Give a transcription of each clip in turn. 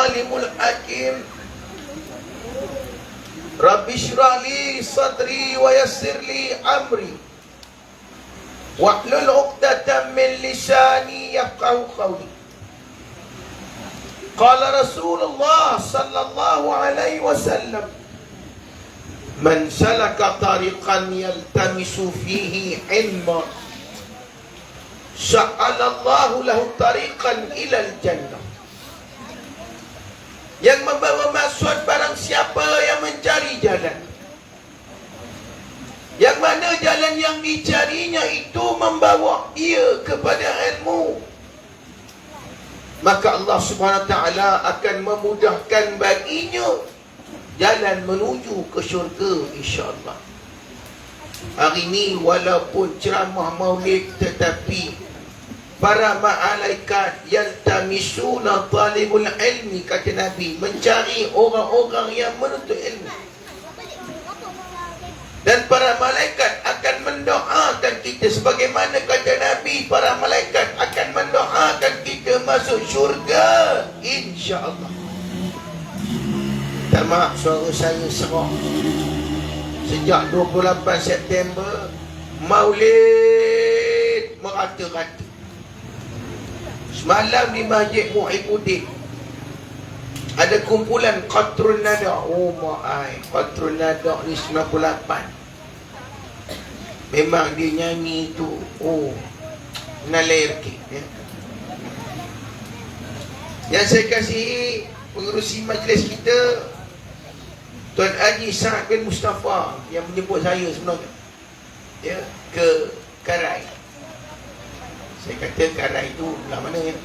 alimul hakim. Rabbi shrah li sadri wa yassir li amri wahlul 'uqdatam min lisani yafqahu qawli. Qala Rasulullah sallallahu alaihi wasallam, man salaka tariqan yaltamisu fihi ilma sa'ala Allahu lahu tariqan ilal jannah. Yang membawa maksud barang siapa yang mencari jalan, yang mana jalan yang dicarinya itu membawa ia kepada ilmu, maka Allah Subhanahu Wa Taala akan memudahkan baginya jalan menuju ke syurga, insya-Allah. Hari ini walaupun ceramah maulid, tetapi para malaikat yaltamisuna talibul ilmi, kata Nabi, mencari orang-orang yang menuntut ilmu. Dan para malaikat akan mendoakan kita, sebagaimana kata Nabi, para malaikat akan mendoakan kita masuk syurga, insya-Allah. Tak maaf, suara saya serak. Sejak 28 September maulid merata-rata. Semalam di Masjid Muhyiddin ada kumpulan Qatrun Nada. Oh maai, Qatrun Nada ni 98. Memang dia nyanyi tu, oh, nalir ke, ya. Yang saya kasih pengerusi majlis kita, Tuan Haji Sa'ad bin Mustafa, yang menyebut saya sebenarnya, ya, ke Karai. Saya kata Karai itu belah mana, ya?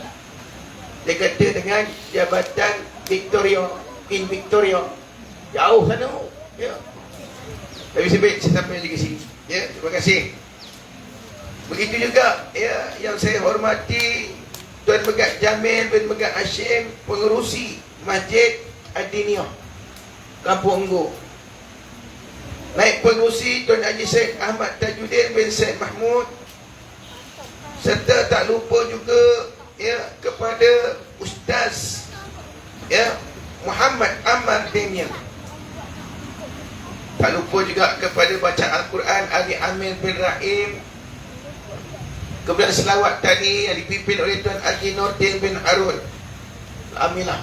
Dia kata dengan Jabatan Victoria, Queen Victoria, jauh sana, ya. Tapi sebaik saya sampai lagi sini, ya. Terima kasih. Begitu juga, ya, yang saya hormati Tuan Megat Jamil bin Megat Hashim, pengerusi Masjid Adiniyah Kampung Enggo. Naik pengerusi Tuan Haji Syed Ahmad Tajuddin bin Syed Mahmud, serta tak lupa juga, ya, kepada Ustaz, ya, Muhammad Ammar Demian. Tak lupa juga kepada baca Al-Quran Ali Amir bin Rahim. Kemudian selawat tadi yang dipimpin oleh Tuan Haji Nordin bin Harun, alhamdulillah.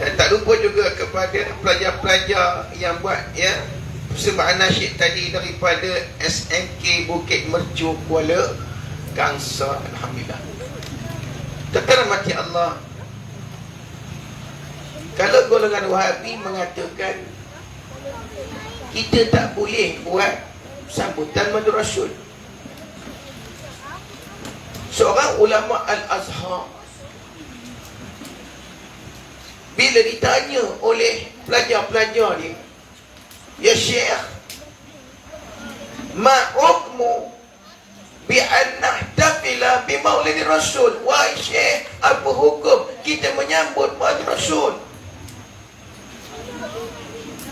Dan tak lupa juga kepada pelajar-pelajar yang buat, ya, persembahan nasyid tadi daripada SMK Bukit Mercu Kuala Gangsa, alhamdulillah. Terhormati Allah, kalau golongan Wahabi mengatakan kita tak boleh buat sambutan Maulid Rasul, seorang ulama Al-Azhar bila ditanya oleh pelajar-pelajar dia, ya Syekh, ma hukmu bi an nahtafila bi Maulid Rasul? Wahai Syekh, apa hukum kita menyambut Maulid Rasul?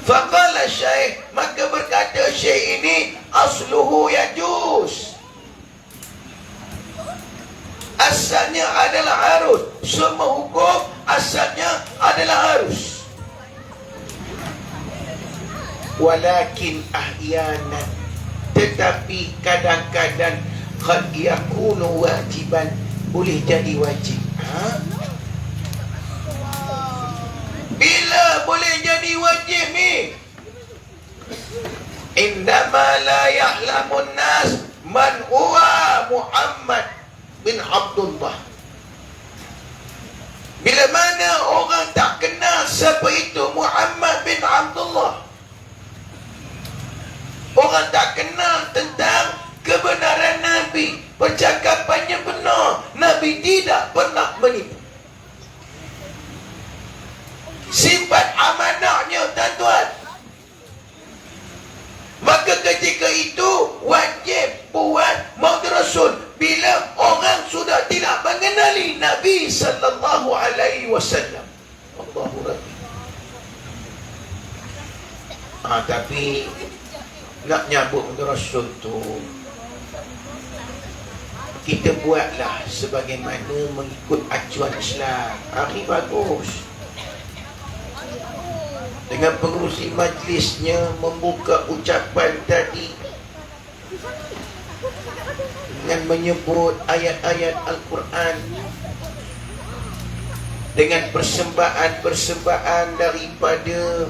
Faqala Syekh, maka berkata Syekh ini, asluhu yajuz, asalnya adalah harus. Semua hukum asalnya adalah harus. Walakin ahyanan, tetapi kadang-kadang qad yakunu wajiban, boleh jadi wajib. Bila boleh jadi wajib ni? Indama la ya'lamun nas man huwa Muhammad bin Abdullah. Bila mana orang tak kenal siapa itu Muhammad bin Abdullah, orang tak kenal tentang kebenaran Nabi, percakapannya benar, Nabi tidak pernah menipu, sifat amanahnya, tuan-tuan, maka ketika itu wajib buat Maulid Rasul. Bila orang sudah tidak mengenali Nabi sallallahu alaihi wasallam, Allahu Rabbi. Tapi nak nyambut Maulid Rasul tu, kita buatlah sebagaimana mengikut acuan Islam. Ini bagus. dengan pengurusi majlisnya membuka ucapan tadi dengan menyebut ayat-ayat Al-Quran, dengan persembahan-persembahan daripada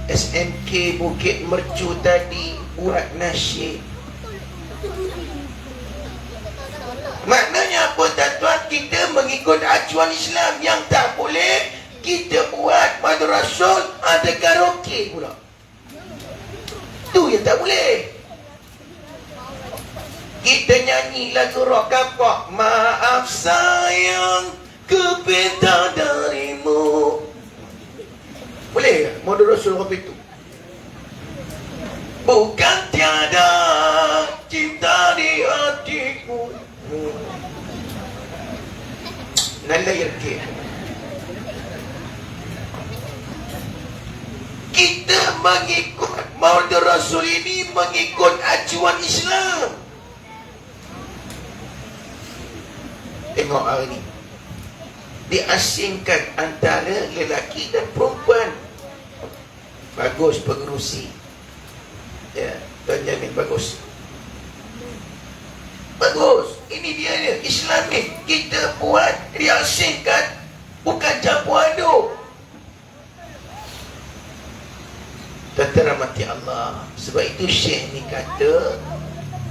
SMK Bukit Mercu tadi buat nasyid. Maknanya apa tuan-tuan? Kita mengikut acuan Islam. Yang tak boleh kita buat madrasah ada karaoke pula. Tu yang tak boleh. Kita nyanyi lagu rock kapak, maaf sayang kepinta darimu. Boleh ke madrasah apa itu? Bukan tiada cinta di hatiku. Nanda yakin kita mengikut Maulid Rasul ini, mengikut acuan Islam. Tengok hari ini diasingkan antara lelaki dan perempuan. Bagus pengerusi, ya, Tuan Jamil, bagus. Bagus. Ini dia ni, Islam ni kita buat diasingkan, bukan campur aduk. Tentera mati Allah. Sebab itu Syekh ni kata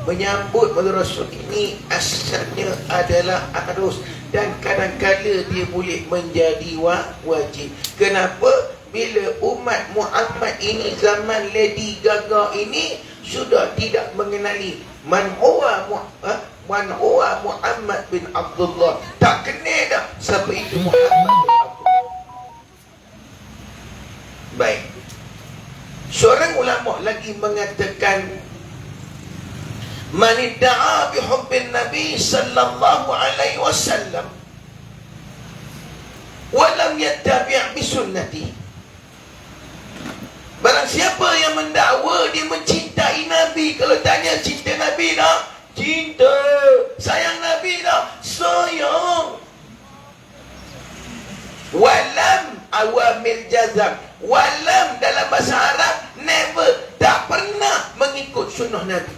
menyambut Maulid Rasul ini asalnya adalah harus, dan kadang-kadang dia boleh menjadi wajib. Kenapa? Bila umat Muhammad ini zaman Lady Gaga ini sudah tidak mengenali man huwa Muhammad bin Abdullah. Tak kenal dah siapa itu Muhammad bin Abdullah. Baik. Seorang ulama lagi mengatakan, man idda'a bi hubbin Nabi sallallahu alaihi wasallam wa lam yattabi' bi sunnati. Barang siapa yang mendakwa dia mencintai Nabi, kalau tanya cinta Nabi tak? Cinta. Sayang Nabi tak? Sayang. Walam awamil jazam. Walam dalam bahasa Arab never, tak pernah mengikut sunnah Nabi.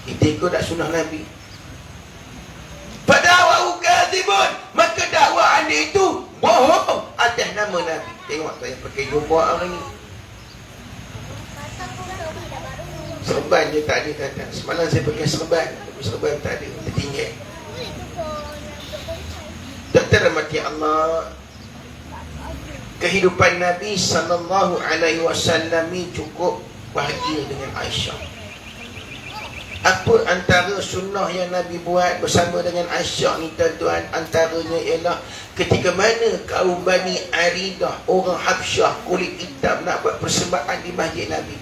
Kita ikut tak sunnah Nabi? Fada'wahu kadhibun, maka dakwaan dia itu bohong atas nama Nabi. Tengok saya pakai jubah hari ni. Serban je tak ada kata. Semalam saya pakai serban, tapi serban tak ada, tertinggal. Tentera mati Allah, kehidupan Nabi sallallahu alaihi wasallam ni cukup bahagia dengan Aisyah. Apa antara sunnah yang Nabi buat bersama dengan Aisyah ni tuan-tuan? Antaranya ialah ketika mana kaum Bani Aridah, orang Habsyah kulit hitam, nak buat persembahan di masjid Nabi.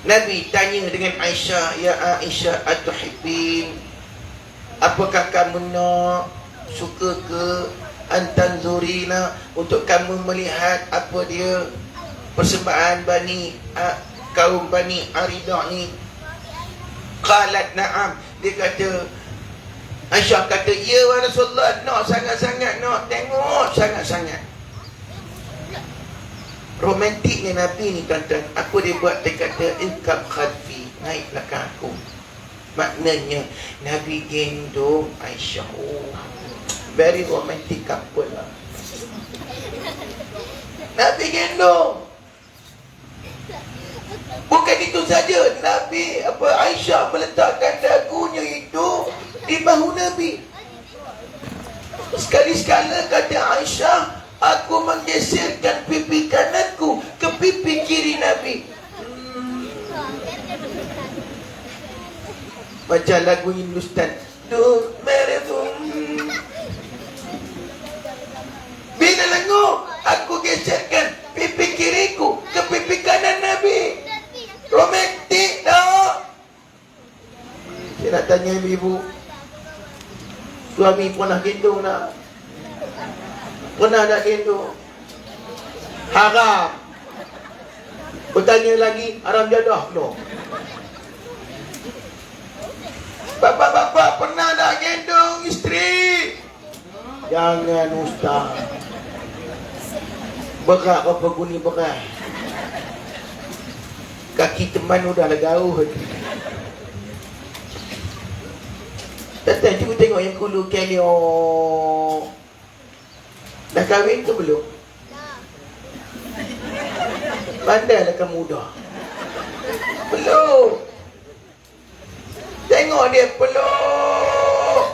Nabi tanya dengan Aisyah, ya Aisyah atuhibbin, apakah kamu nak, suka ke antanzurina, untuk kamu melihat apa dia persembahan kaum Bani Aridah ni? Qalat na'am, dia kata, Aisyah kata, ya Rasulullah, nak sangat-sangat, nak tengok sangat-sangat. Romantiknya Nabi ni tuan-tuan, apa dia buat? Dia kata, ikab khalfi, naik belakang aku. Maknanya Nabi gendong Aisyah. Oh, very romantic couple lah. Nabi gendong. Bukan itu saja, Nabi Aisyah meletakkan dagunya itu di bahu Nabi. Sekali-sekala kata Aisyah, aku menggeserkan pipi kananku ke pipi kiri Nabi. Baca lagu Hindustan. Bila lenguh, aku geserkan pipi kiriku ke pipi kanan Nabi. Romantik tak? Saya nak tanya ibu, suami pernah gendong tak? Pernah tak gendong? Haram. Bertanya lagi, haram jadah? No. Bapak-bapak pernah tak gendong isteri? Jangan ustaz. Berat apa guni berat. Kaki teman udah legauh. Datang cuba tengok yang kulu Kelio. Dah kahwin ke belum? Pandailah kamu muda. Peluk. Tengok dia peluk.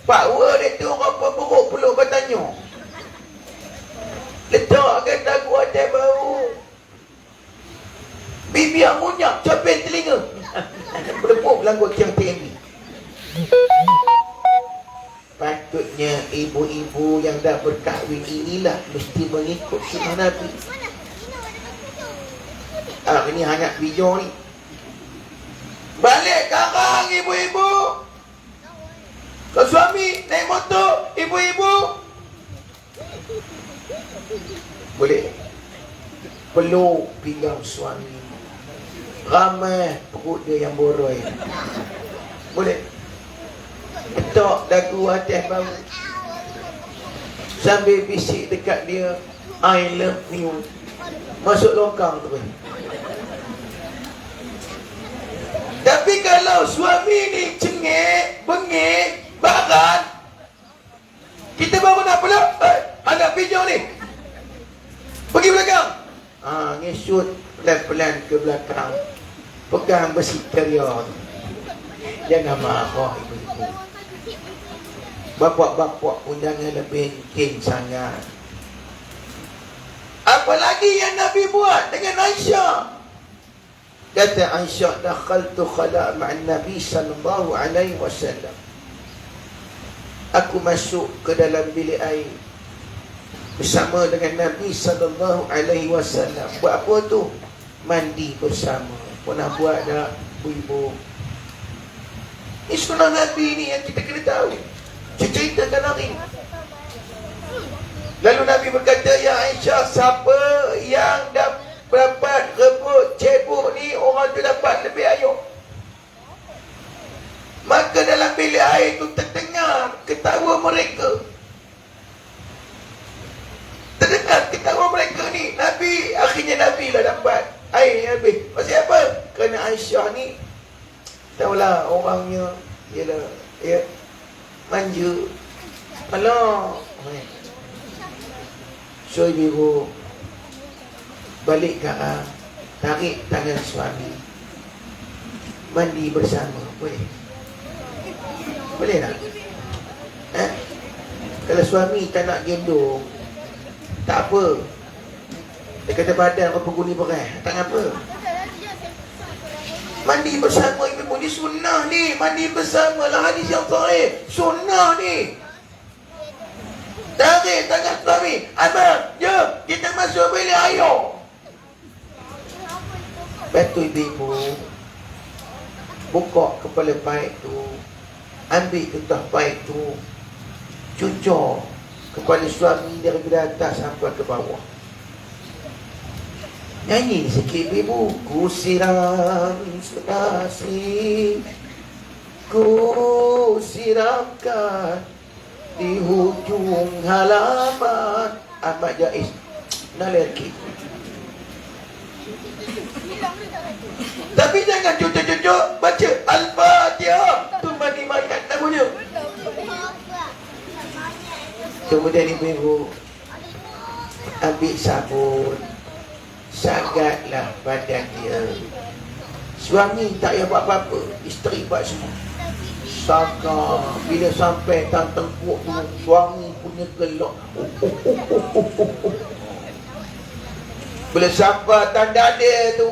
Power dia tu apa buruk peluk bertanya. Letakkan dagu atas bau. Bibir munyak, capek telinga. Berlepuk langgut tiang TMB. Patutnya ibu-ibu yang dah berkahwin inilah mesti mengikut sunnah Nabi. Ini hanya video ni. Balik karang ibu-ibu. Kalau suami naik motor, ibu-ibu boleh peluk pinggang suami. Ramai perut dia yang boroi. Boleh letak dagu atas bau sambil bisik dekat dia, I love you. Masuk longkang tu. Tapi kalau suami ni cengik, bengik, baran, kita baru nak peluk, hadap pinjau ni, pergi belakang, ngesut pelan-pelan ke belakang, pegang besi karya. Jangan marah ibu-ibu. Bapak-bapak pun jangan lebih king sangat. Apalagi yang Nabi buat dengan Aisyah. Kata Aisyah, dakhaltu khala' ma'an Nabi sallallahu alaihi wasallam. Aku masuk ke dalam bilik air bersama dengan Nabi sallallahu alaihi wasallam. Buat apa tu? Mandi bersama. Pernah buat tak ibu-ibu? Ini sunnah Nabi ni yang kita kena tahu. Ceritakan hari. Lalu Nabi berkata, ya Aisyah, siapa yang dapat rebut cebok ni, orang tu dapat lebih ayuh. Maka dalam bilik air tu terdengar ketawa mereka. Terdengar ketawa mereka ni. Akhirnya Nabi lah dapat air habis. Pasal apa? Kerana Aisyah ni, tahulah orangnya, ialah, ya, manja. Alah. So ibu balik ke arah, tarik tangan suami, mandi bersama. Boleh? Boleh tak? Kalau suami tak nak gendong, tak apa. Dia kata badan apa guni berat, tak apa. Mandi bersama ibu-ibu ni sunnah ni. Mandi bersama lah hadis yang sahih. Sunnah ni. Tarik tangan suami. Abang, jom kita masuk bilik air. Betul ibu-ibu. Buka kepala paip tu. Ambil getah paip tu. Cucuk kepala suami daripada atas sampai ke bawah. Nyanyi sikit ibu. Ku siram selasi, ku siramkan di hujung halaman. Ahmad Jais Nalerki. Tapi jangan cucuk-cucuk. Baca Al-Fatihah. Tu mandi mayat namanya. Kemudian ibu-ibu ambil sabun, sagatlah badan dia. Suami tak payah buat apa-apa, isteri buat semua. Sagat. Bila sampai tang tengkuk tu, suami punya gelak. Bila sampai tanda dia tu,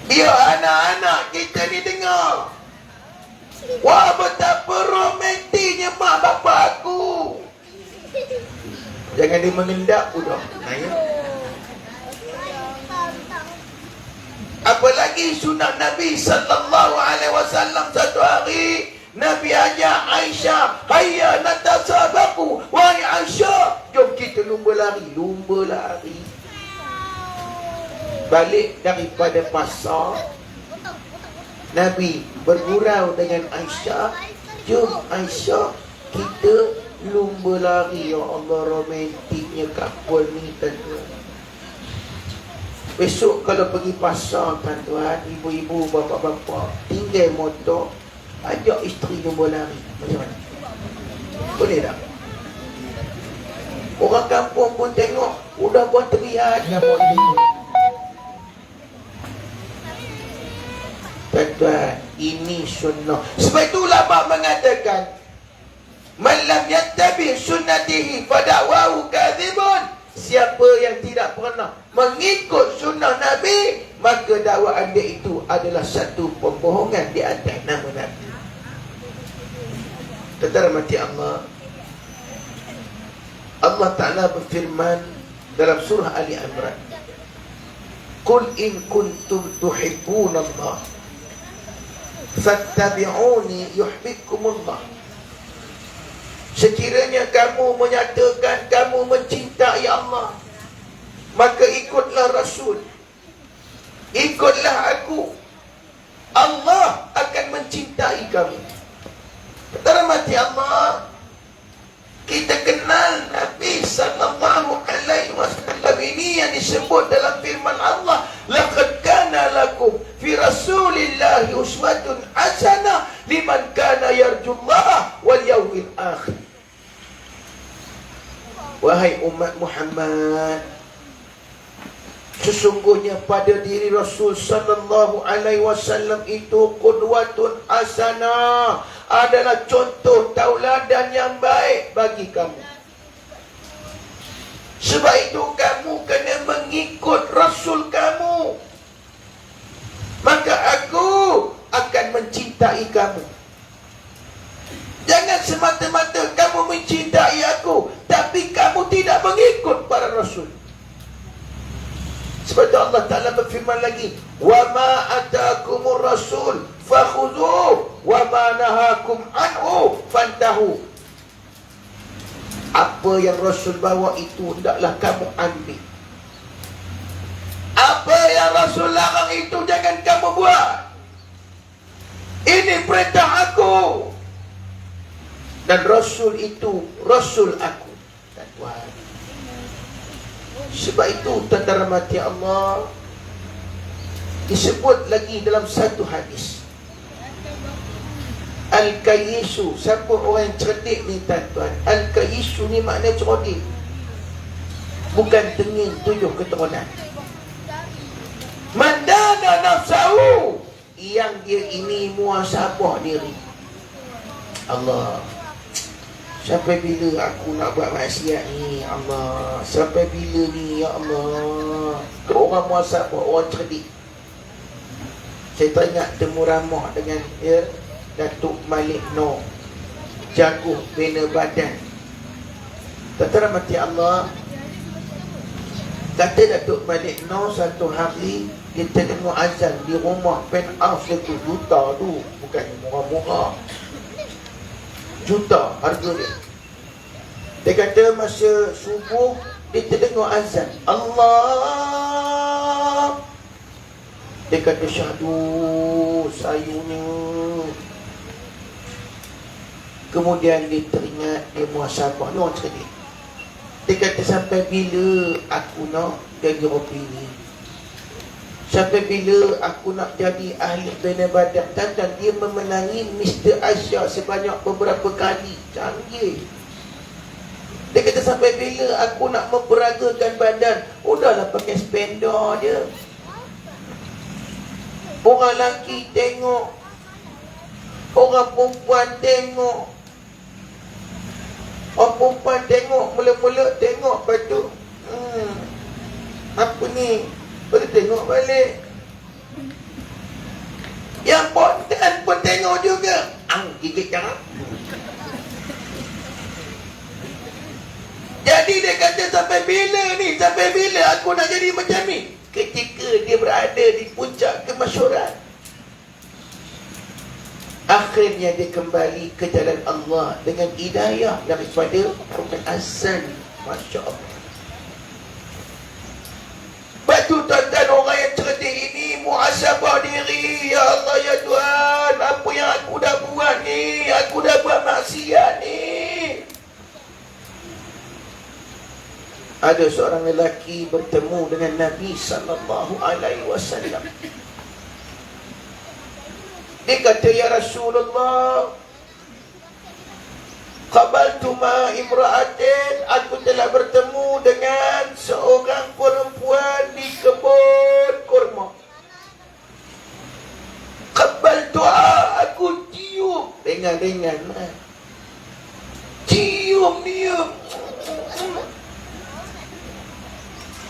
biar anak-anak kita ni dengar. Wah, betapa romantiknya mak bapak aku. Jangan dia mengendap udah. Apalagi sunat Nabi sallallahu alaihi wasallam, satu hari Nabi ajak Aisyah, hayya natasabaku. Wahai Aisyah, jom kita lumba lari. Lumba lari. Balik daripada pasar, Nabi bergurau dengan Aisyah. Jom Aisyah, kita lumba lari. Ya Allah, romantiknya couple ni tuan-tuan. Besok kalau pergi pasar tuan-tuan, ibu-ibu, bapa-bapa, tinggal motor, ajak isteri lumba lari. Macam mana? Boleh tak? Orang kampung pun tengok, udah buat teriak, dia mau ini. Tuan-tuan, ini sunnah. Sebab itu ulama mengatakan, man lam yattabi sunnatihi fada'wahu kadhibun. Siapa yang tidak pernah mengikut sunnah Nabi, maka dakwaan dia itu adalah satu pembohongan di atas nama Nabi. Tentara mati Allah. Allah Ta'ala berfirman dalam surah Ali Imran, Qul in kuntum tuhibbun Allah fattabi'uni yuhibbukumullah. Sekiranya kamu menyatakan kamu mencintai Allah, maka ikutlah Rasul, ikutlah aku, Allah akan mencintai kamu. Tentara mati Allah, kita kenal Nabi sallallahu alaihi wasallam ini yang disebut dalam firman Allah, laqad kana lakum fi rasulillahi uswatun hasanah liman kana yarjullaha wal yawmil akhir. Wahai umat Muhammad, sesungguhnya pada diri Rasul sallallahu alaihi wasallam itu qudwatun hasanah, adalah contoh tauladan yang baik bagi kamu. Sebab itu kamu kena mengikut Rasul kamu, maka aku akan mencintai kamu. Jangan semata-mata kamu mencintai aku, tapi kamu tidak mengikut para Rasul. Sebab itu Allah Ta'ala berfirman lagi, wa ma atakumur rasul fakhudhuh wa ma nahakum anhu fantahu. Apa yang Rasul bawa itu hendaklah kamu ambil. Apa yang Rasul larang itu jangan kamu buat. Ini perintah aku, dan Rasul itu Rasul aku. Tuan-tuan, sebab itu tentara mati Allah, disebut lagi dalam satu hadis, Al-Kayisu. Siapa orang yang cerdik ni tuan-tuan? Al-Kayisu ni makna cerdik, bukan tenging 7 keturunan. Mandana nafsahu, yang dia ini muasabah diri. Allah, sampai bila aku nak buat maksiat ni Allah? Sampai bila ni ya Allah? Orang muasabah, orang cerdik. Saya teringat temu ramah dengan Datuk Malik Noor, jago bina badan. Tentara mati Allah, kata Datuk Malik Noor, satu hari dia tengok azan di rumah penthouse itu, juta tu, bukan murah-murah, juta harga dia. Dia kata masa subuh dia terdengar azan Allah. Dia kata syahdu sayunya. Kemudian dia teringat dia muasabah ni orang cerdik. Dia kata sampai bila aku nak jadi ropi ni? Sampai bila aku nak jadi ahli bina badan? Dan dia memenangi Mr. Asia sebanyak beberapa kali. Canggih. Dia kata sampai bila aku nak memperagakan badan? Udahlah pakai spender je. Orang lelaki tengok, orang perempuan tengok. Orang perempuan tengok, mula-mula tengok, lepas tu apa ni? Lepas tu tengok balik. Yang pondan pun tengok juga. Gigit jangan. Jadi dia kata sampai bila ni? Sampai bila aku nak jadi macam ni? Ketika dia berada di puncak kemasyhuran, akhirnya dia kembali ke jalan Allah dengan hidayah daripada Quran Azan. Masya Allah. Batu tuan-tuan, orang yang cerdik ini muhasabah diri. Ya Allah, ya Tuhan, Ada seorang lelaki bertemu dengan Nabi sallallahu alaihi wasallam. Dia kata, ya Rasulullah, qabaltu ma imra'atin, aku telah bertemu dengan seorang perempuan di kebun kurma. Qabaltuha, aku cium ringan-ringan, cium dia,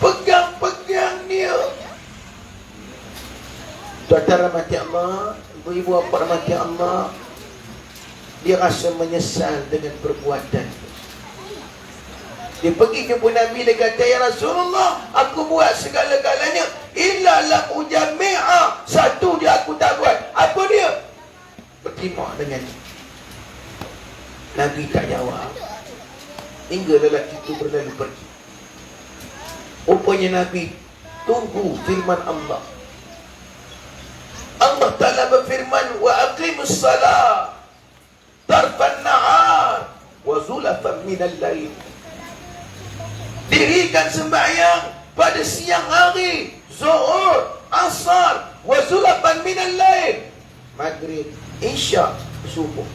pegang-pegang dia. Tuan-tuan rahmati Allah, ibu-ibu bapa rahmati Allah, dia rasa menyesal dengan perbuatan. Dia pergi jumpa Nabi, dia kata, ya Rasulullah, aku buat segala-galanya illa lam ujammi'a, satu dia aku tak buat. Apa dia? Berjima dengan Nabi. Tak jawab hingga lelaki itu berlalu pergi. Rupanya Nabi tunggu firman Allah. Allah Ta'ala berfirman, wa aqimus salat tarfan nahar wa zulafan minal lail. Dirikan sembahyang pada siang hari, zuhur, asar, wa zulafan minal lail, maghrib, isya, subuh.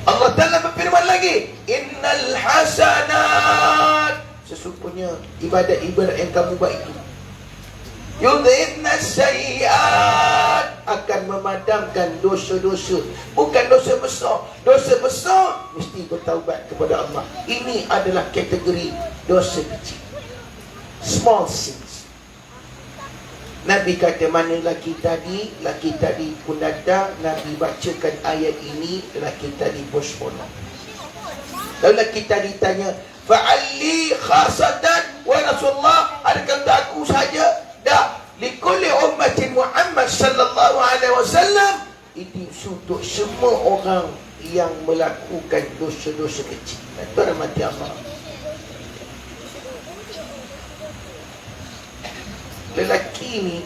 Allah Ta'ala berfirman lagi, innal hasanat, sesungguhnya ibadat-ibadat yang kamu buat itu, yudhibna sayyi'at, akan memadamkan dosa-dosa. Bukan dosa besar. Dosa besar mesti bertaubat kepada Allah. Ini adalah kategori dosa kecil, small sins. Nabi kata, mana laki tadi pun datang, Nabi bacakan ayat ini, laki tadi pun seronok. Lalu laki tadi tanya, fa'alli khasatan wa Rasulullah, adakah untuk aku saja? Dah, likulli ummatin Muhammad sallallahu alaihi wasallam, itu untuk semua orang yang melakukan dosa-dosa kecil. Tuan rahmati Allah, lelaki ni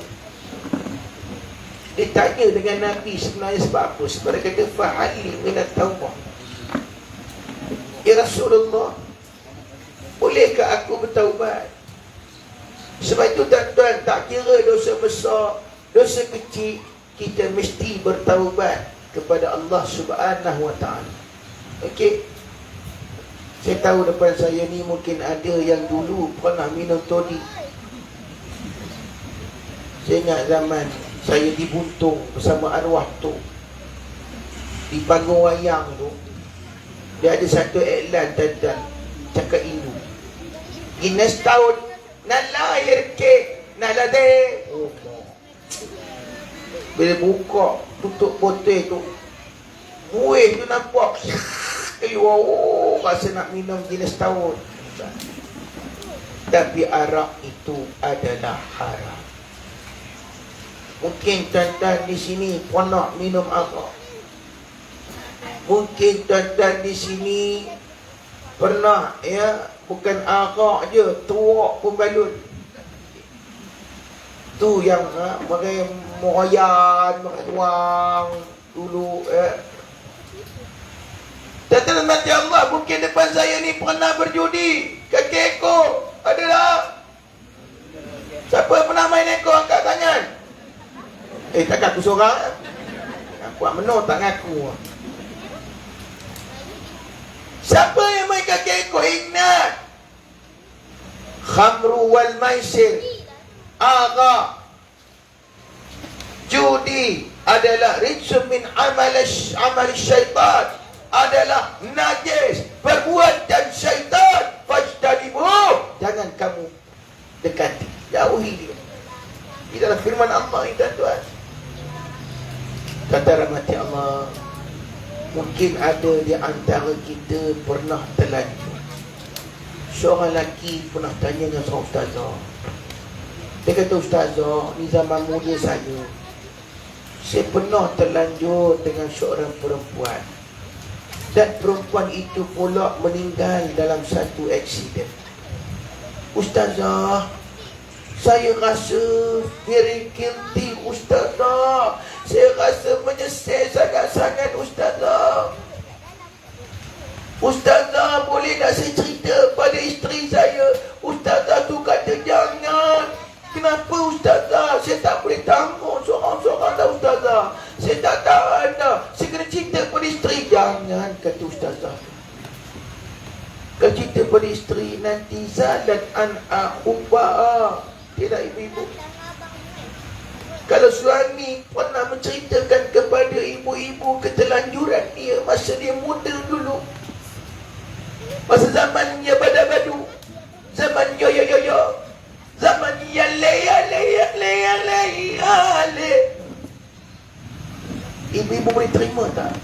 dia tanya dengan Nabi sebenarnya sebab apa? Sebab dia kata, fa'ali minat taubah, ya Rasulullah, bolehkah aku bertaubat? Sebab itu tuan-tuan, tak kira dosa besar, dosa kecil, kita mesti bertaubat kepada Allah Subhanahu wa ta'ala. Okey, saya tahu depan saya ni mungkin ada yang dulu pernah minum toddy. Saya ingat zaman saya dibuntung bersama arwah tu, di panggung wayang tu, dia ada satu iklan tuan-tuan, cakap Hindu, Guinness tahun Nala air kek, nala deh. Bila buka tutup botol tu, buih tu nampak keluar. Oh, rasa nak minum jenis tahun. Tapi arak itu adalah haram. Mungkin tuan-tuan di sini pernah minum arak. Mungkin tuan-tuan di sini pernah, ya, bukan arak je, tuak pun balut. Tu yang pakai moyan, pakai tuang dulu. Tuan-tuan mati Allah, mungkin depan saya ni pernah berjudi, kaki ekor. Adalah. Siapa pernah main ekor, angkat tangan. Takkan aku seorang. Aku menor tak ngaku. Siapa yang main kaki ekor, ingat, khamru wal maisir, arak, judi adalah rijsun min amal syaitan, adalah najis, perbuatan syaitan. Fajtanibuh, jangan kamu dekati, jauhi dia. Di dalam firman Allah ini, tuan-tuan. Kata rahmati Allah, mungkin ada di antara kita pernah terlanjur. Seorang lelaki pernah tanya dengan seorang ustazah. Dia kata, ustazah, ni zaman muda saya pernah terlanjur dengan seorang perempuan, dan perempuan itu pula meninggal dalam satu aksiden. Ustazah, saya rasa very guilty, ustazah. Saya rasa menyesal sangat-sangat, ustazah. Ustazah, boleh tak saya cerita isteri saya. Ustazah tu kata jangan. Kenapa Ustazah? Saya tak boleh tanggung seorang-seorang dah Ustazah. Saya tak tahan dah. Saya kena cinta pada isteri. Jangan, kata Ustazah. Kalau cinta pada isteri nanti zalat an akhubba'a. Tidak ibu-ibu. Kalau suami pernah menceritakan kepada ibu-ibu ketelanjuran dia masa dia muda dulu, masa zamannya bada-badu, zaman yo-yo-yo-yo, zaman ya le. Ibu-ibu boleh terima tak?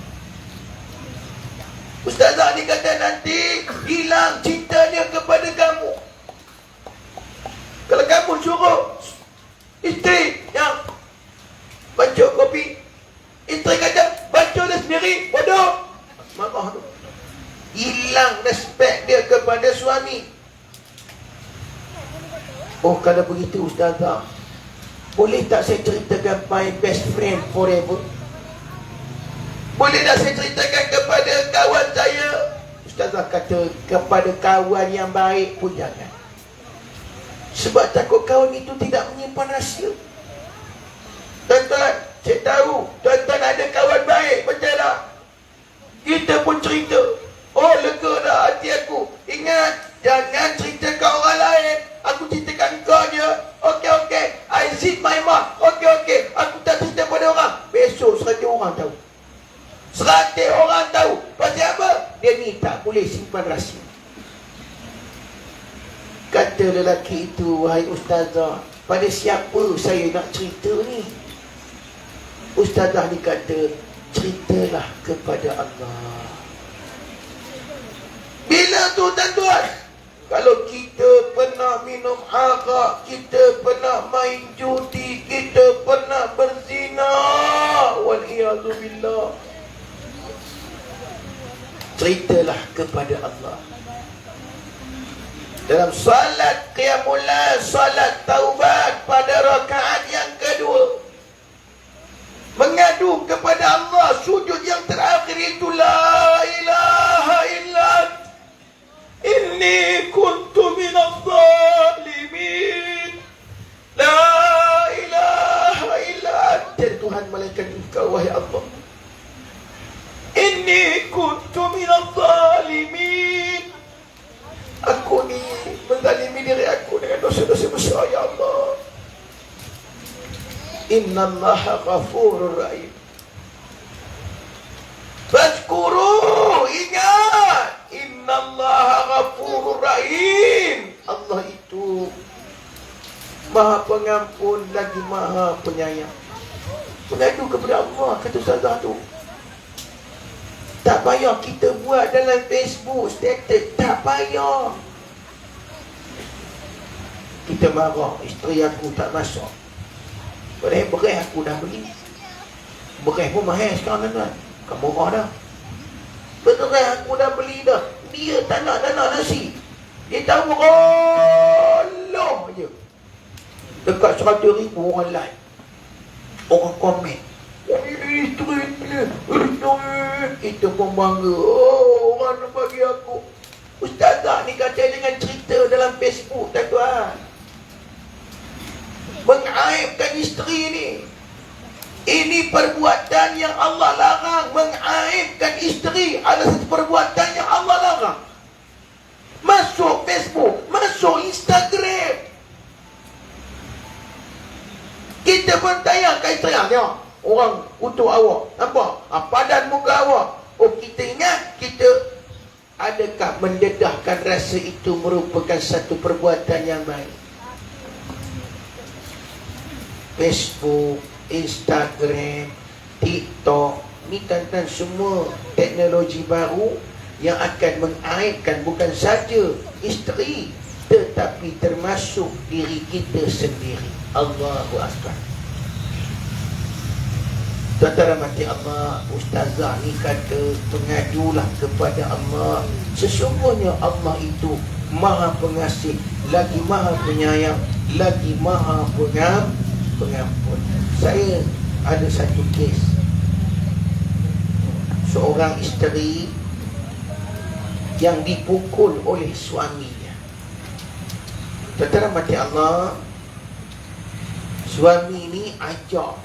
Ustazah ni kata nanti hilang cinta dia kepada kamu. Kalau kamu suruh isteri yang baca kopi, isteri kata baca dia sendiri, bodoh. Marah tu. Hilang respect dia kepada suami. Oh, kalau begitu Ustazah, boleh tak saya ceritakan my best friend forever? Boleh tak saya ceritakan kepada kawan saya? Ustazah kata kepada kawan yang baik pun jangan. Sebab takut kawan itu tidak menyimpan rahsia. Tuan-tuan, saya tahu tuan-tuan ada kawan baik, betul tak? Kita pun cerita. Oh, lega dah hati aku. Ingat, jangan cerita ke orang lain. Aku ceritakan kau je. Okey. I zip my mouth. Okey. Aku tak cerita pada orang. Besok 100 orang tahu. 100 orang tahu. Pasal apa? Dia ni tak boleh simpan rahsia. Kata lelaki itu, wahai Ustazah, pada siapa saya nak cerita ni? Ustazah ni kata, ceritalah kepada Allah. Bila tu tuan-tuan? Kalau kita pernah minum arak, kita pernah main judi, kita pernah berzina, wal-iyadzubillah, ceritalah kepada Allah. Dalam salat qiyamul lail, salat taubat pada rakaat yang kedua, mengadu kepada Allah, sujud yang terakhir itu, la ilaha illa inni kuntu minadh zalimin. La ilaha illa anta, Tuhan malaikat engkau wahai Allah. Inni kuntu minadh zalimin. Aku ni menzalimi diri aku dengan dosa-dosa besar, ya Allah. Innallaha ghafurur rahim. Fazkuru, ingat, innallaha ghafurur rahim. Allah itu Maha Pengampun lagi Maha Penyayang. Mengadu kepada Allah, kata Ustazah tu. Tak payah kita buat dalam Facebook status, tak payah. Kita marah, isteri aku tak masak. Padahal beras aku dah beli. Beras pun mahal sekarang tuan. Bukan murah dah. Beras aku dah beli dah. Dia tak nak nasi. Dia tahu Allah je. Dekat 100,000 orang like. Orang komen. Oh, ini isteri ni. Kita pun bangga. Oh, orang nak bagi aku. Ustazah ni kata dengan cerita dalam Facebook, tuan-tuan. Mengaibkan isteri ni. Ini perbuatan yang Allah larang. Mengaibkan isteri adalah satu perbuatan yang Allah larang. Masuk Facebook, masuk Instagram. Kita pun tayangkan isteri, tengok. Orang kutuk awak, nampak? Padan muka awak. Oh, kita ingat, kita adakah mendedahkan rasa itu merupakan satu perbuatan yang baik? Facebook, Instagram, TikTok, ni tuan-tuan semua teknologi baru yang akan mengaibkan bukan saja isteri, tetapi termasuk diri kita sendiri. Allahu Akbar. Tuan-tuan rahmati Allah, Ustazah ni kata pengadulah kepada Allah. Sesungguhnya Allah itu Maha Pengasih, lagi Maha Penyayang, lagi Maha Pengampun. Saya ada satu kes. Seorang isteri yang dipukul oleh suaminya. Tuan-tuan mati Allah, suami ni ajak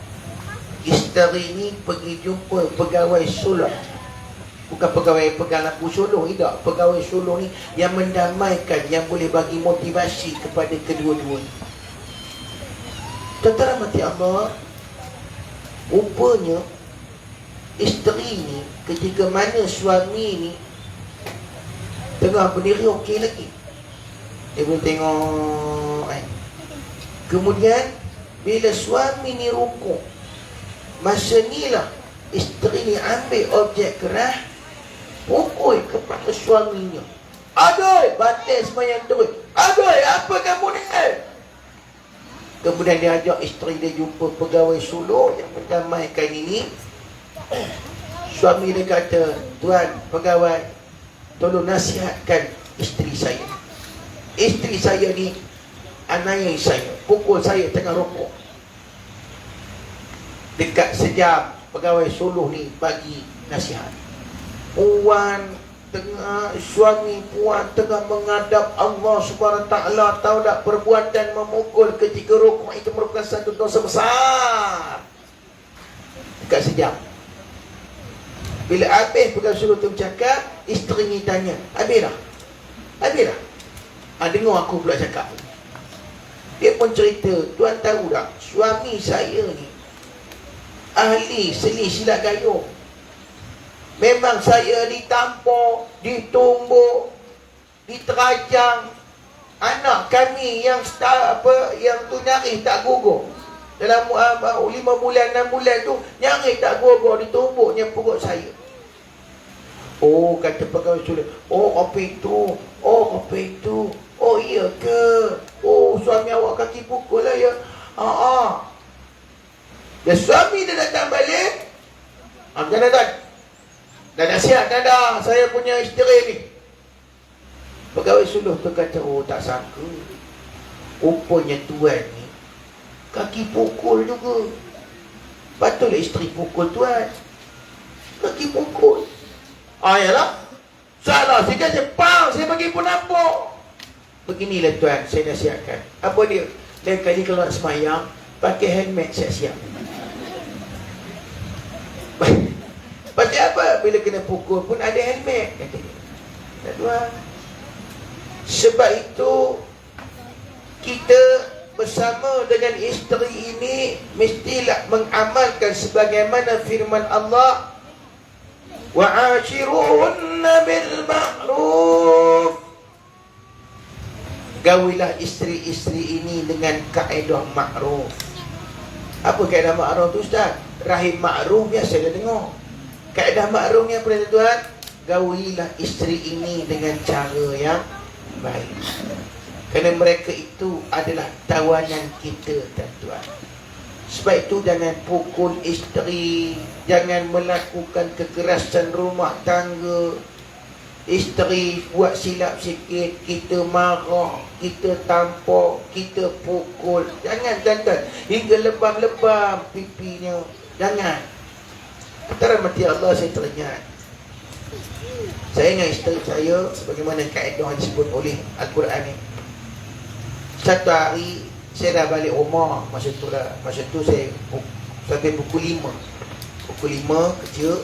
isteri ni pergi jumpa pegawai sulh. Bukan pegawai pegang lampu suluh, tidak. Pegawai suluh ni yang mendamaikan, yang boleh bagi motivasi kepada kedua-duanya. Tuan-tuan mati Allah, rupanya isteri ni ketika mana suami ni tengah berdiri okey lagi, dia boleh tengok Kemudian bila suami ni rukuk, masa ni lah isteri ni ambil objek keras, pukul kepada suaminya. Aduh, batal sembahyang terus. Aduh, apa kamu ni? Kemudian dia ajak isteri dia jumpa pegawai suluh yang mendamaikan ini. Suami dia kata, tuan pegawai, tolong nasihatkan isteri saya. Isteri saya ni aniaya saya, pukul saya tengah rokok. Dekat sejam, pegawai suluh ni bagi nasihat. Suami puan tengah menghadap Allah Subhanahu Wa Taala, tahu tak perbuatan memukul ketika rukuk itu merupakan satu dosa besar. Dekat sejam. Bila habis pegawai suluh tu bercakap, isteri ni tanya, habis dah? Habis dah? Dengar aku pula cakap. Dia pun cerita, tuan tahu tak, suami saya ni ahli seni silat gayung. Memang saya ditampar, ditumbuk, diterajang. Anak kami yang yang tu nyaris tak gugur. Dalam 5 bulan, 6 bulan tu nyaris tak gugur, ditumbuknya perut saya. Oh, kata pegawai suluh, oh apa itu? Oh apa itu? Oh iya ke? Oh suami awak kaki pukul lah ya. Dan suami dia datang balik, tuan-tuan, dah nasihat dah saya punya isteri ni. Pegawai suluh tu kata, oh tak sangka, rupanya tuan ni kaki pukul juga. Patutlah isteri pukul tuan, kaki pukul. Yalah, salah sikit saya pang, saya bagi pun nampak. Beginilah tuan, saya nasihatkan. Apa dia? Lain kali kalau nak semayang, pakai helmet siap-siap. Pasal apa? Bila kena pukul pun ada helmet, kata dia. Tak tuan. Sebab itu kita bersama dengan isteri ini mestilah mengamalkan sebagaimana firman Allah, wa'ashiruhunna bil ma'ruf. Gawilah isteri-isteri ini dengan kaedah ma'ruf. Apa kaedah ma'ruf tu Ustaz? Rahim ma'ruf biasa dah dengar. Kaedah ma'ruf ni apa tuan? Gawilah isteri ini dengan cara yang baik. Kerana mereka itu adalah tawanan kita, tuan-tuan. Sebab itu jangan pukul isteri, jangan melakukan kekerasan rumah tangga. Isteri buat silap sikit, kita marah, kita tampar, kita pukul. Jangan, tuan-tuan, hingga lebam-lebam pipinya. Jangan. Antara mati Allah, saya teringat, saya dengan isteri saya, sebagaimana kaedah disebut oleh Al-Quran ni, satu hari saya dah balik rumah. Masa tu saya sampai pukul 5. Pukul 5 kerja.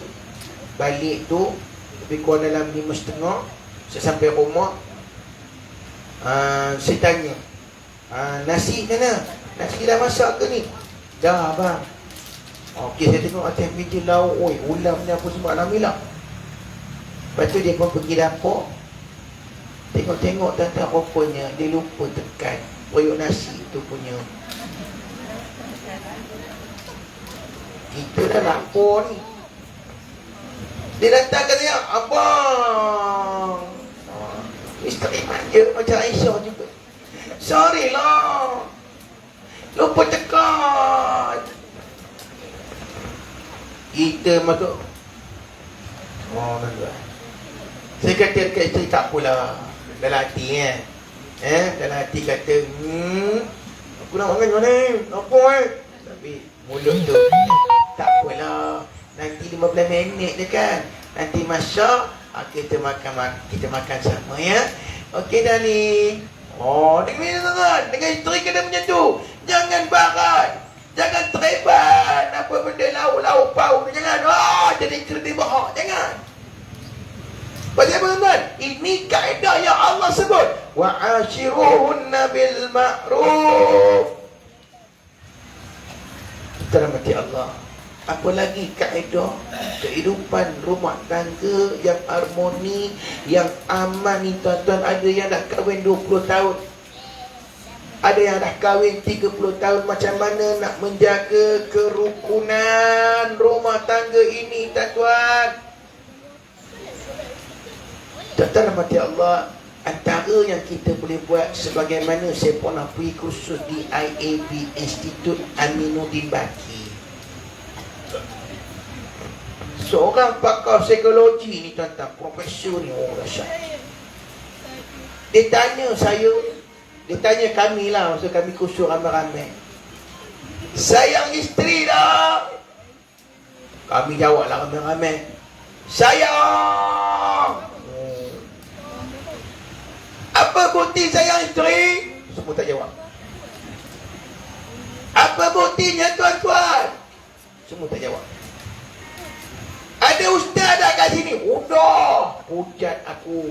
Balik tu lebih kurang dalam 5.30. Saya sampai rumah. Saya tanya, nasi mana? Nasi dah masak ke ni? Dah abang. Okey, saya tengok atas meja lauk. Oi, ulam ni apa semua alhamdulillah. Lepas tu dia pun pergi dapur. Tengok-tengok tentang rupanya dia lupa tekan periuk nasi tu punya. Kita dah lapor ni. Dia datang katanya, abang, isteri manja macam Aisyah juga. Sorry lah, lupa tekan. Kita masuk. Saya kata dekat isteri, tak apalah. Dalam hati dalam hati kata, aku nak makan macam mana? Apa Tapi mulut tu, tak apalah, nanti 15 minit je kan, nanti masak, kita makan sama ya. Okey dah ni. Oh, dengan isteri kena macam tu. Jangan barat. Jangan tereban. Apa benda lau pau. Jangan. Jadi isteri bahak. Jangan. Pasal apa tuan? Ini kaedah yang Allah sebut. Wa'ashiruhunna bil ma'ruf. Terhormati Allah. Apa lagi kaedah kehidupan rumah tangga yang harmoni, yang aman ni tuan-tuan. Ada yang dah kahwin 20 tahun. Ada yang dah kahwin 30 tahun. Macam mana nak menjaga kerukunan rumah tangga ini tuan-tuan? Tuan-tuan rahmati Allah, antara yang kita boleh buat, sebagaimana saya pernah pergi kursus di IAB, Institut Aminuddin Baki. Seorang pakar psikologi ni tuan-tuan, profesor ni, dahsyat. Dia tanya saya, dia tanya kami lah, masa kami kursus ramai-ramai, sayang isteri dah? Kami jawab lah ramai-ramai, sayang. Apa bukti sayang isteri? Semua tak jawab. Apa buktinya tuan-tuan? Semua tak jawab. Ada ustaz dah kat sini? Udah, hujat aku.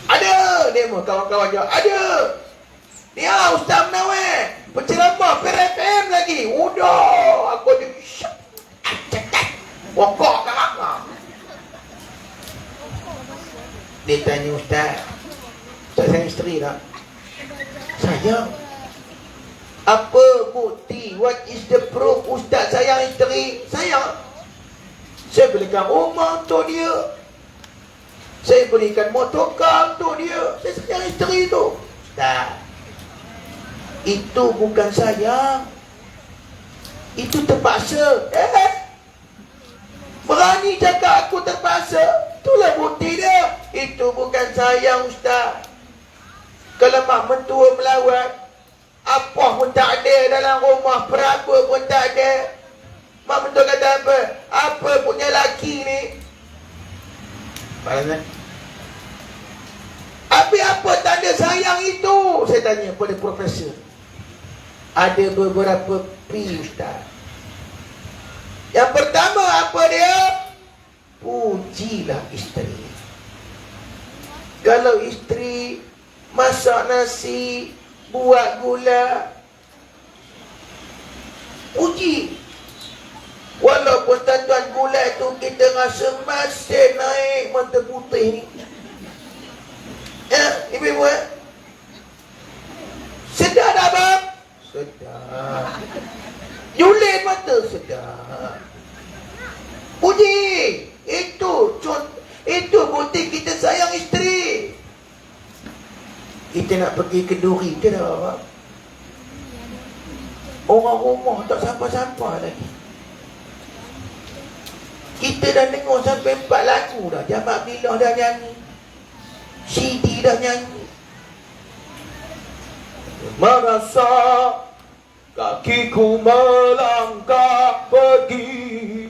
Ada. Demo kawan-kawan jawab. Ada. Dia Ustaz Menawar, penceramah PRFM lagi. Udah, aku ada syak. Wokok kakak. Dia tanya Ustaz, sayang isteri tak? Sayang. Apa bukti? What is the proof Ustaz sayang isteri? Sayang. Saya belikan rumah untuk dia. Saya belikan motorkar untuk dia. Saya sayang isteri tu. Ustaz, itu bukan sayang. Itu terpaksa. Berani cakap aku terpaksa. Itulah bukti dia. Itu bukan sayang Ustaz. Kalau mak mentua melawat, apa pun tak ada dalam rumah, peraba pun tak ada. Mak mentua kata apa? Apa punya laki ni? Faham kan? Apa tanda sayang itu? Saya tanya pada profesor. Ada beberapa P Ustaz. Yang pertama apa dia? Pujilah isteri. Kalau isteri masak nasi, buat gula, puji. Walaupun tuan-tuan gula itu kita rasa masih naik mata putih ni. Ya, ibu-ibu sedar tak bang? Sedar. Julid mata, sedar. Puji. Itu bukti kita sayang isteri. Kita nak pergi ke Duri ke dah. Orang rumah tak sampai-sampai lagi. Kita dah dengar sampai 4 lagu dah. Jamak Bilah dah nyanyi, CD dah nyanyi. Merasa kakiku melangkah pergi.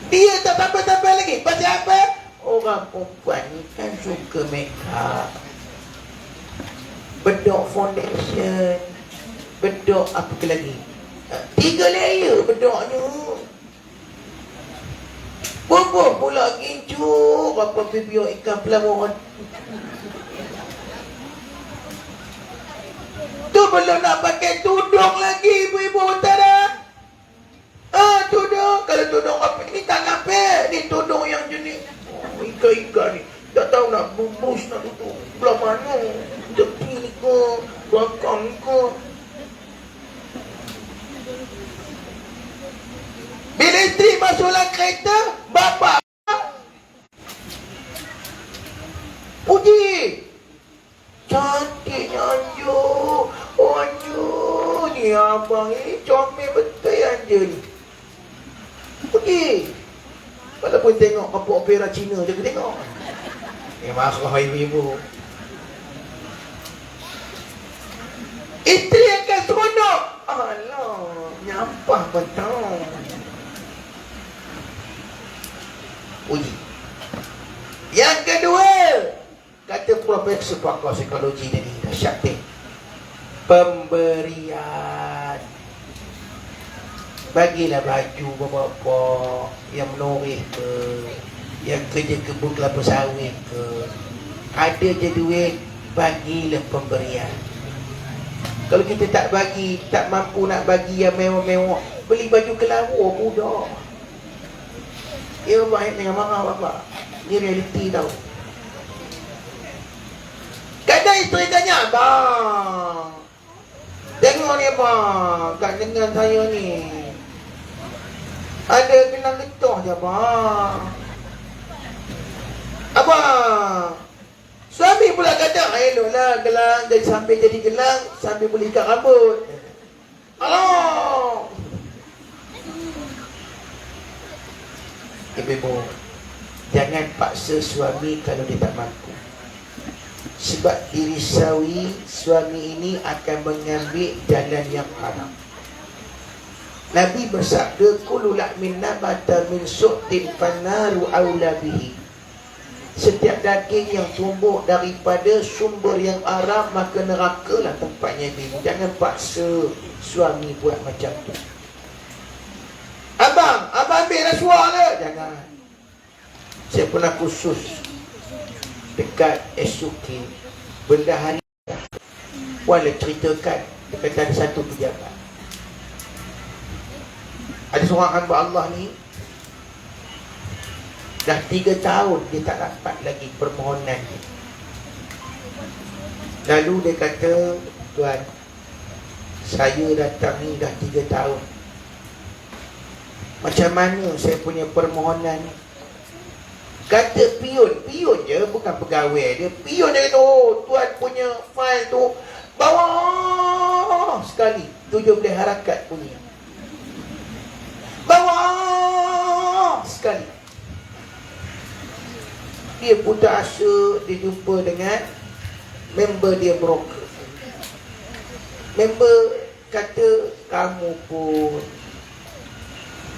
Dia tak sampai-sampai lagi. Pasal apa? Orang perempuan ni kan suka make up, bedok foundation, bedok apa lagi, 3 layer bedoknya. Boboh pula gincuk apa pipio ikan pelabuhan. Tu belum nak pakai tudung lagi ibu-ibu utara. Tudung. Kalau tudung apa ni tak apa. Ni tudung yang jenis ikan-ikan ni. Tak tahu nak bungkus nak tutup belah mana. Tepi ni ke, belakang ni ke. Bila isteri masuk dalam kereta, bapa puji. Cantiknya Anju. Oh Anju, ni abang ni comel betul Anju ni. Puji. Walaupun tengok kapal opera Cina je kita tengok. Marah ibu-ibu. Isteri akan seronok. Alah, nyampah betul. Puji. Yang kedua, kata profesor pakar psikologi tadi. Dahsyat ni. Pemberian. Bagilah baju beberapa yang menoreh ke, yang kerja kebun kelapa sawit ke. Ada je duit, bagilah pemberian. Kalau kita tak bagi, tak mampu nak bagi yang mewah-mewah, beli baju kelawar mudah. Ya baik dengan marah bapak. Ni realiti tau. Kadang isteri tanya, abang, tengok ni abang, kat dengan saya ni ada gelang getah je abang. Abang, suami pula kata, eloklah gelang jadi sambil jadi gelang, sambil boleh ikat rambut. Alah. Ibu-ibu, jangan paksa suami kalau dia tak mampu. Sebab dirisawi suami ini akan mengambil jalan yang haram. Nabi bersabda, kullu la'min nabata min su'tin fannaru awla bihi. Setiap daging yang tumbuh daripada sumber yang haram, maka nerakalah tempatnya ini. Jangan paksa suami buat macam tu. Abang ambil rasuah ke? Jangan. Saya pernah khusus dekat SUK Bendahari. Wala ceritakan dekat ada satu pejabat. Ada seorang hamba Allah ni, dah 3 tahun dia tak dapat lagi permohonan dia. Lalu dia kata, tuan, saya datang ni dah 3 tahun. Macam mana saya punya permohonan? Kata pion je, bukan pegawai dia. Pion dia kata, oh, tuan punya fail tu bawah sekali, 17 harakat punya. Bawah sekali. Dia putus asa, dia jumpa dengan member dia broker. Member kata, kamu pun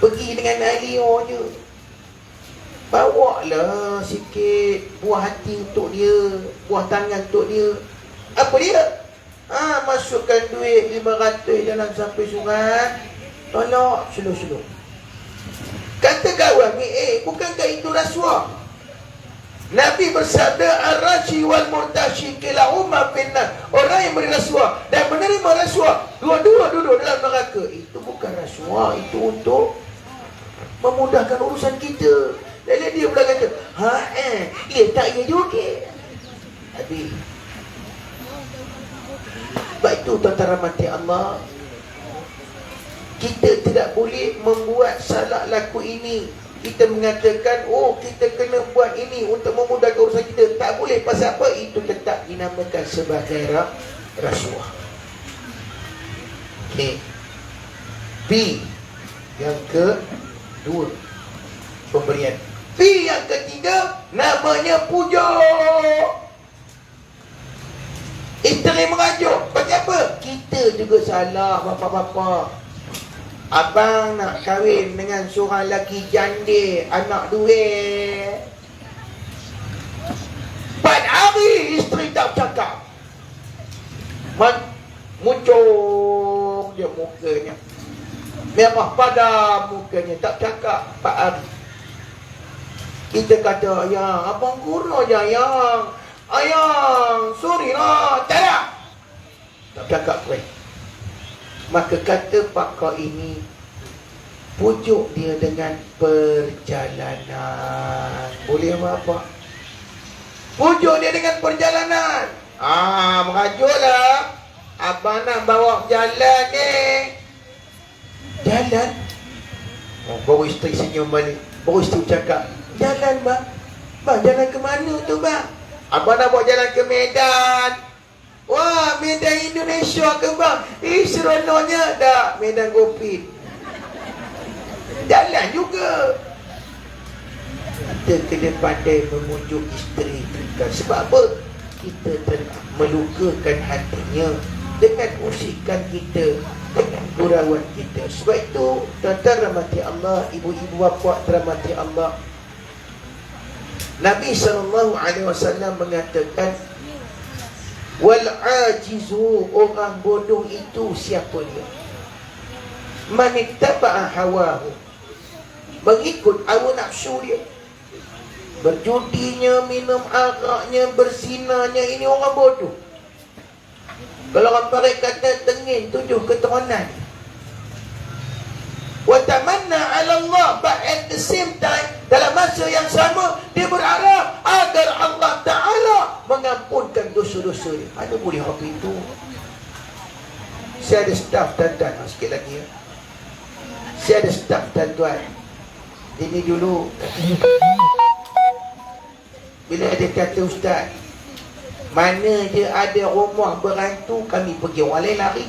pergi dengan Alio je, bawa lah sikit buah hati untuk dia, buah tangan untuk dia. Apa dia? Masukkan duit 500 dalam sampai surat, tolak slow-slow. Kata kawan ni, bukankah itu rasuah? Nabi bersabda, ar-rashi wal murtashi kilahuma finnar. Orang yang beri rasuah dan menerima rasuah, dua-dua duduk dalam neraka. Itu bukan rasuah, itu untuk memudahkan urusan kita. Lalu dia pula kata, ya tak ya juga. Habis. Sebab itu tuan-tuan rahmati Allah, kita tidak boleh membuat salah laku ini. Kita mengatakan, oh kita kena buat ini untuk memudahkan urusan kita. Tak boleh, pasal apa? Itu tetap dinamakan sebagai rasuah. Okey. B yang kedua, pemberian. B yang ketiga, namanya pujuk. Isteri merajuk. Pasal apa? Kita juga salah, bapa-bapa. Abang nak kahwin dengan seorang lelaki janda, anak duit. 4 hari isteri tak cakap. Muncul je mukanya, merah padam mukanya, tak cakap 4 hari. Kita kata, ayang, abang gurau je ayang. Ayang, sorry lah, tak ada. Tak cakap pun. Maka kata pakar ini, pujuk dia dengan perjalanan. Boleh apa? Pujuk dia dengan perjalanan. Merajuklah. Abang nak bawa jalan ni. Jalan? Baru isteri senyum balik. Baru isteri cakap, jalan bang. Bang, jalan ke mana tu bang? Abang nak bawa jalan ke Medan. Wah, Medan Indonesia ke bang? Seronoknya dah Medan Gopin. Jalan juga. Kita kena pandai memujuk isteri kita. Sebab apa? Kita telah melukakan hatinya dengan usikan kita, dengan gurauan kita. Sebab itu, tuan-tuan rahmati Allah, ibu-ibu bapa rahmati Allah, Nabi SAW mengatakan, Wal ajizu, orang bodoh itu siapa dia? Man ittaba'a hawahu, mengikut hawa nafsu dia. Berjudinya, minum araknya, berzinanya, ini orang bodoh. Kalau orang parik kata tengin 7 keturunan. Wa tamanna 'ala Allah, but at the same time, dalam masa yang sama dia berharap agar Allah Ta'ala mengampunkan dosa-dosa dia. Mana boleh apa itu? Saya ada staff tuan-tuan, sikit lagi ya. Saya ada staff tuan-tuan. Ini dulu bila ada kata ustaz, mana je ada rumah berantu, kami pergi. Orang lain lari.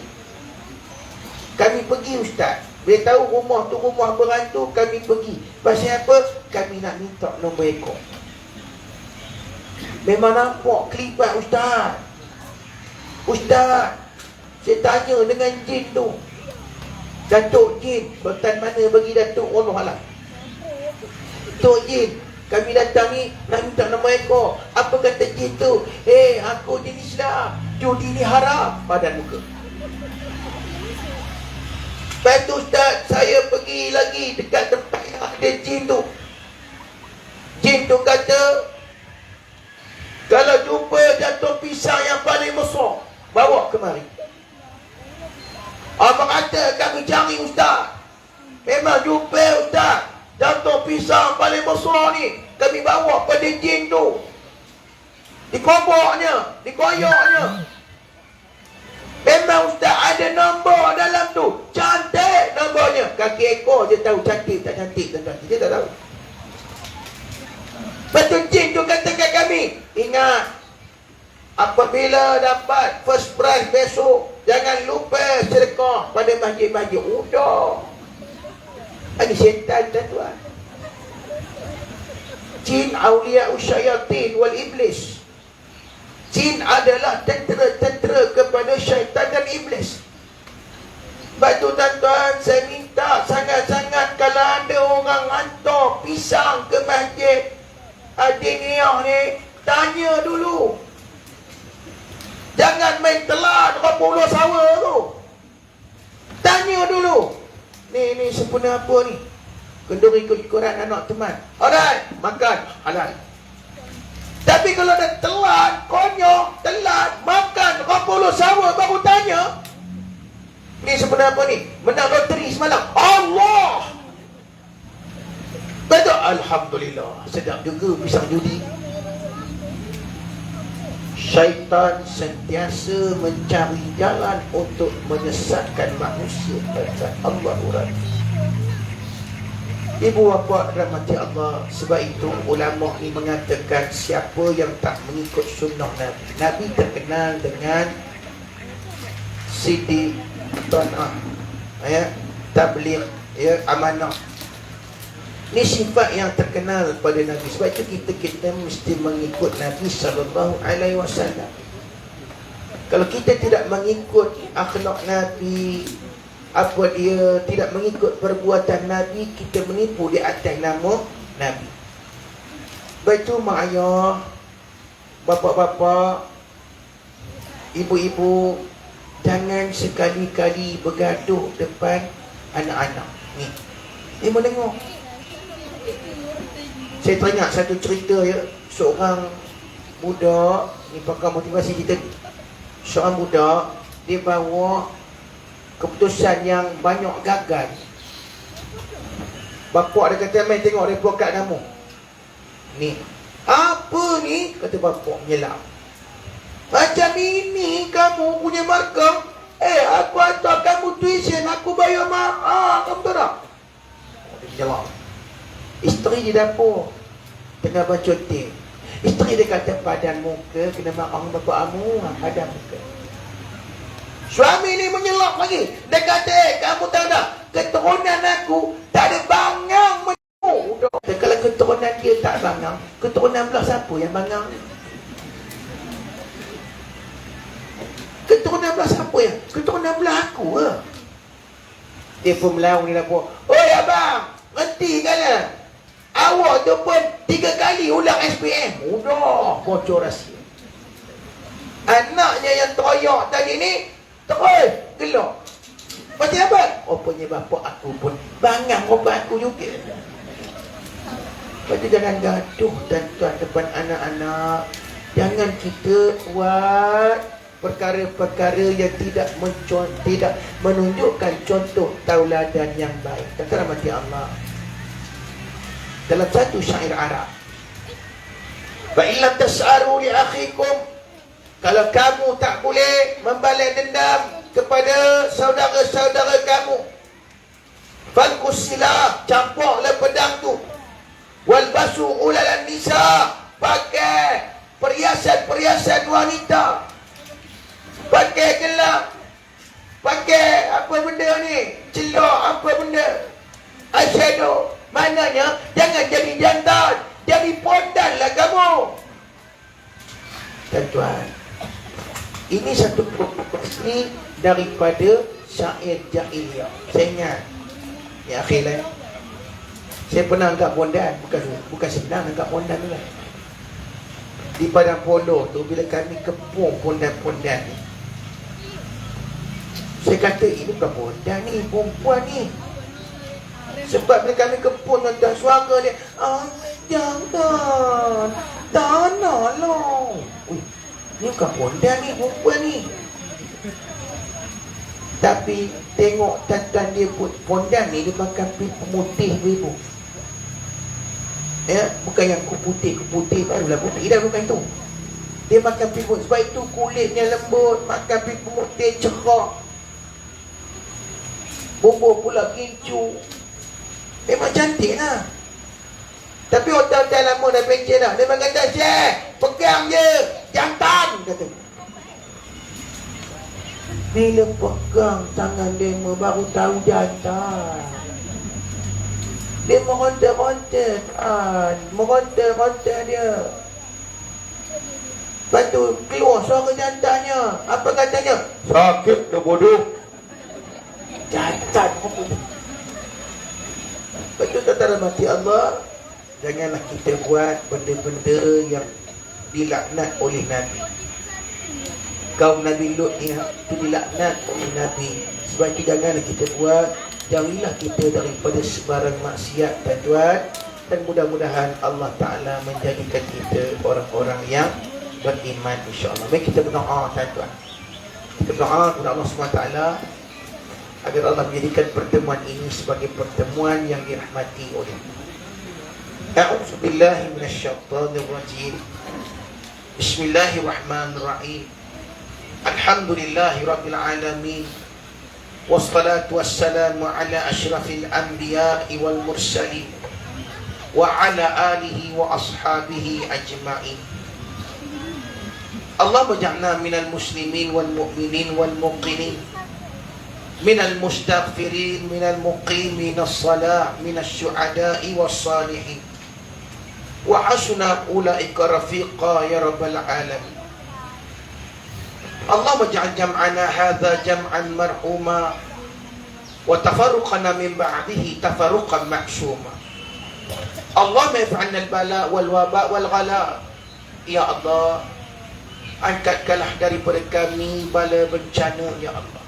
Kami pergi ustaz. Bila tahu rumah tu rumah berantu, kami pergi. Pasal apa? Kami nak minta nombor ekor. Memang nampak kelibat ustaz. Ustaz, saya tanya dengan jin tu. Datuk jin, sultan mana bagi Datuk? Allah Alam. Datuk jin, kami datang ni nak minta nombor ekor. Apa kata jin tu? Aku jin Islam, judi ni haram. Padan muka. Lepas tu ustaz, saya pergi lagi dekat tempat yang ada jin tu. Jin tu kata, kalau jumpa jatuh pisang yang paling besar, bawa kemari. Abang kata, kami cari ustaz. Memang jumpa ustaz, jatuh pisang paling besar ni, kami bawa pada jin tu. Dikoboknya, dikoyoknya. Memang ustaz ada nombor dalam tu. Cantik nombornya. Kaki ekor je tahu cantik tak cantik, tuan-tuan. Kita tak tahu. Betul jin tu kata kat kami, ingat, apabila dapat first prize besok, jangan lupa sedekah pada masjid-masjid. Udah. Ini syaitan, tuan-tuan. Jin awliya usyayatin wal iblis. Jin adalah tentera-tentera kepada syaitan dan iblis. Sebab tu tuan-tuan, saya minta sangat-sangat kalau ada orang hantar pisang ke masjid Adiniyah ni, tanya dulu. Jangan main telan orang pulau sawa tu. Tanya dulu. Ni sempurna apa ni? Kenduri ikut Quran anak teman. Alright, makan halal. Tapi kalau dah telan, konyol, telan, makan, rapolo sawa baru tanya. Ni sebenarnya apa ni? Menang loteri semalam. Allah! Betul? Alhamdulillah. Sedap juga pisang judi. Syaitan sentiasa mencari jalan untuk menyesatkan manusia pada Allah urani. Ibu bapa rahmati Allah. Sebab itu ulama ni mengatakan siapa yang tak mengikut sunnah Nabi. Nabi terkenal dengan sidik, tanah, tabligh, amanah. Ini sifat yang terkenal pada Nabi. Sebab itu kita mesti mengikut Nabi SAW. Kalau kita tidak mengikut akhlak Nabi, apa dia tidak mengikut perbuatan Nabi, kita menipu di atas nama Nabi. Sebab itu mak ayah, bapa-bapa, ibu-ibu, jangan sekali-kali bergaduh depan anak-anak. Ni menengok. Saya teringat satu cerita ya, seorang budak, ni pakar motivasi kita. Seorang budak, dia bawa keputusan yang banyak gagal. Bapak dia kata, main tengok report kad kamu. Ni, apa ni? Kata bapak menyelam. Macam ini kamu punya markah. Aku hantar kamu tuition, aku bayar mahal. Kamu tahu tak? Dia menyelam. Isteri di dapur tengah baca tim. Isteri dia kata, padan muka, kena marah bapak kamu. Padan muka. Suami ni menyelak lagi. Dia kata, kamu tahu tak, keturunan aku tak ada bangang menyu. Kalau keturunan dia tak bangang, keturunan belah siapa yang bangang? Keturunan belah siapa ya? Keturunan belah aku ke? Dia pun melaung di dapur. Oi abang, berhenti kan? Awak tu pun 3 kali ulang SPM. Udah, bocor rahsia. Anaknya yang teroyak tadi ni terus gelak. Macam apa? Rupanya bapa aku pun bangang obat aku juga. Lepas tu jangan gaduh tuan-tuan depan anak-anak. Jangan kita buat perkara-perkara yang tidak menunjukkan contoh tauladan yang baik. Kata rahmati Allah dalam satu syair Arab, fa illam tas'aru li akhikum, kalau kamu tak boleh membalas dendam kepada saudara-saudara kamu, falqus silah, campurlah pedang tu, walbasu ulalan nisa, pakai perhiasan-perhiasan wanita, pakai gelang, pakai apa benda ni, celok apa benda, eyeshadow. Maknanya jangan jadi jantan, jadi pondan lah kamu. Tuan-tuan, ini satu provokasi daripada syair jahiliyah. Saya ingat, ya akhirnya saya pernah angkat pondan, bukan senang angkat pondan tu lah. Di padang polo tu, bila kami kepung pondan-pondan ni, saya kata ini bukan pondan ni, perempuan ni. Sebab bila kami kepung dan suara dia, jangan, tak nak lah. Ni bukan pondan ni, perempuan ni. Tapi tengok tuan-tuan dia pondan ni, dia pakai pemutih ibu. Ya, bukan yang putih barulah putih, dah bukan itu. Dia makan piput, sebab itu kulitnya lembut, makan piput putih cerah, bubur pula kincu. Memang cantik lah. Tapi hotel-hotel lama dah pencet dah. Dia kata, Syekh, pegang je, jantan, kata. Bila pegang tangan dia baru tahu jantan. Dia meronta dia. Lepas tu keluar suara jantannya. Apa katanya? Sakit ke bodoh? Jantan apa? Lepas tu kata rahmati Allah, janganlah kita buat benda-benda yang dilaknat oleh Nabi. Kaum Nabi Lut ni itu dilaknat oleh Nabi. Sebab itu janganlah kita buat. Jauhilah kita daripada sebarang maksiat, tuan-tuan. Dan mudah-mudahan Allah Ta'ala menjadikan kita orang-orang yang beriman, insyaAllah. Mari kita berdoa, tuan-tuan. Kita berdoa kepada Allah SWT agar Allah menjadikan pertemuan ini sebagai pertemuan yang dirahmati oleh A'udzu billahi minasyaitonir rajim. Bismillahirrahmanirrahim. Alhamdulillahi rabbil alamin. Wassalatu wassalamu ala asyrafil anbiya'i wal mursalin wa ala alihi wa ashabihi ajma'in. Allah waj'alna minal muslimin wal mu'minin wal muqinin, minal mustaghfirin, minal muqimin as-salah, minas syuhada'i was salihin, wa hasuna ulaika rafiqa ya rabbal alamin. Allah waj'al jam'ana hadha jam'an marhuma wa tafarruqana min ba'dihi tafarruqan ma'suma. Allah ma'fa'alna al-bala wal waba wal ghala. Ya Allah, angkatkanlah daripada kami bala bencana, ya Allah.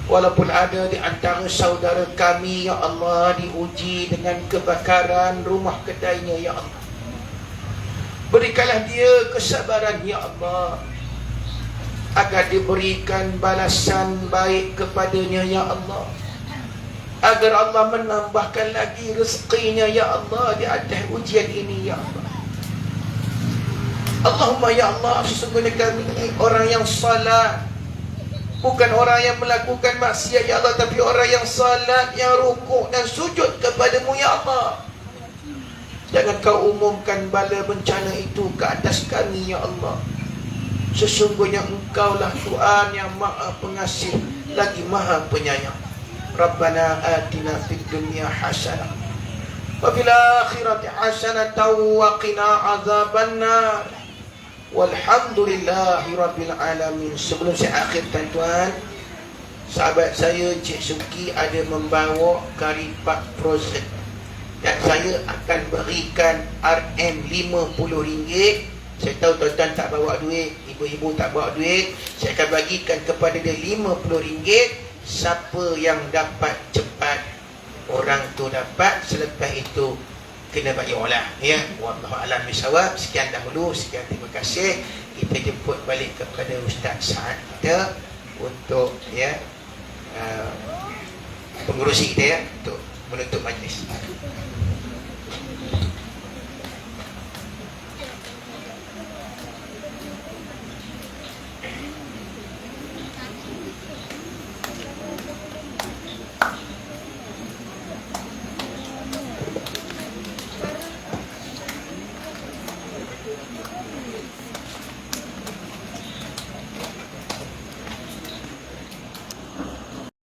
Walaupun ada di antara saudara kami, ya Allah, diuji dengan kebakaran rumah kedainya, ya Allah, berikanlah dia kesabaran, ya Allah, agar diberikan balasan baik kepadanya, ya Allah, agar Allah menambahkan lagi rezekinya, ya Allah, di atas ujian ini, ya Allah. Allahumma ya Allah, sesungguhnya kami orang yang salat, bukan orang yang melakukan maksiat, ya Allah, tapi orang yang salat, yang rukuk dan sujud kepadamu, ya Allah. Jangan kau umumkan bala bencana itu ke atas kami, ya Allah. Sesungguhnya Engkaulah Tuhan yang Maha Pengasih lagi Maha Penyayang. Rabbana atina fid dunya hasanah wa fil akhirati hasanah wa qina azabannar. Walhamdulillahi rabbil alamin. Sebelum saya akhir, tuan-tuan, sahabat saya Cik Suki ada membawa kari pak frozen dan saya akan berikan RM50 Saya tahu tuan-tuan tak bawa duit, ibu-ibu tak bawa duit. Saya akan bagikan kepada dia RM50. Siapa yang dapat cepat, orang tu dapat. Selepas itu kena bayar lah, ya. Wallahu a'lam bishawab. Sekian dahulu, sekian terima kasih. Kita jemput balik kepada Ustaz Saad kita untuk ya pengurusi kita ya, untuk menutup majlis.